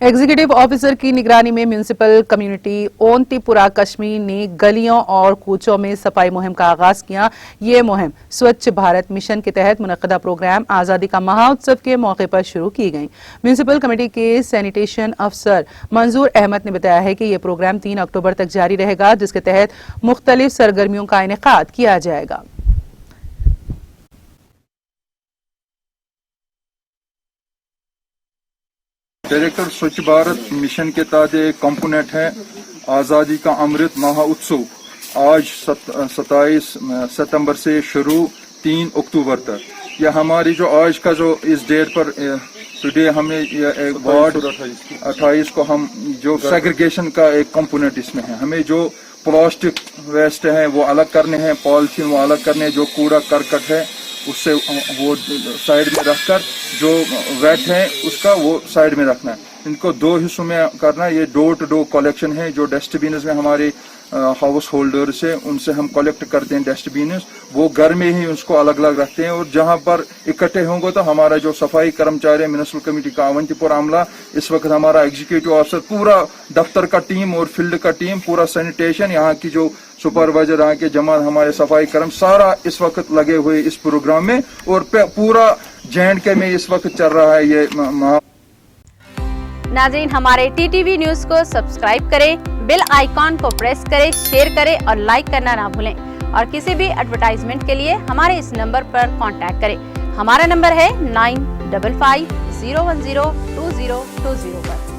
Executive officer की निगरानी में म्यूनिसिपल कम्युनिटी ओंतीपुरा कश्मीर ने गलियों और कूचों में सफाई मुहिम का आगाज किया। ये मुहिम स्वच्छ भारत मिशन के तहत मुनक्कदा प्रोग्राम आज़ादी का महोत्सव के मौके पर शुरू की गई। म्यूनिसिपल कमेटी के सैनिटेशन अफसर मंजूर अहमद ने बताया है कि ये प्रोग्राम 3 अक्टूबर तक जारी रहेगा, जिसके तहत मुख्तलिफ सरगर्मियों का इनेकाद किया जाएगा। डायरेक्टर स्वच्छ भारत मिशन के तहत एक कंपोनेंट है आज़ादी का अमृत महोत्सव। आज 27 सितंबर से शुरू 3 अक्टूबर तक। यह हमारी जो आज का जो इस डेट पर टुडे हमें एक वार्ड 28 को हम जो सेग्रीगेशन का एक कंपोनेंट इसमें है। हमें जो प्लास्टिक वेस्ट है वो अलग करने हैं, पॉलिथीन वो अलग करने हैं, जो कूड़ा करकट है उससे वो साइड में रखकर जो वेट है उसका वो साइड में रखना है। इनको 2 हिस्सों में करना है। ये डोर टू डोर कलेक्शन है। जो डस्टबिन में हमारे हाउस होल्डर्स है उनसे हम कलेक्ट करते हैं डस्टबिन, वो घर में ही उसको अलग अलग रखते हैं। और जहां पर इकट्ठे होंगे तो हमारा जो सफाई कर्मचारी म्युनिसिपल कमेटी का अवंतीपुरा अमला, इस वक्त हमारा एग्जीक्यूटिव ऑफिसर, पूरा दफ्तर का टीम और फील्ड का टीम, पूरा सैनिटेशन, यहाँ की जो सुपरवाइजर, यहाँ के जमा हमारे सफाई कर्म, सारा इस वक्त लगे हुए इस प्रोग्राम में। और पूरा J&K में इस वक्त चल रहा है ये नाज़रीन, हमारे TTV न्यूज़ को सब्सक्राइब करें, बेल आइकॉन को प्रेस करें, शेयर करें और लाइक करना ना भूलें। और किसी भी एडवर्टाइजमेंट के लिए हमारे इस नंबर पर कांटेक्ट करें। हमारा नंबर है 9550102020 पर।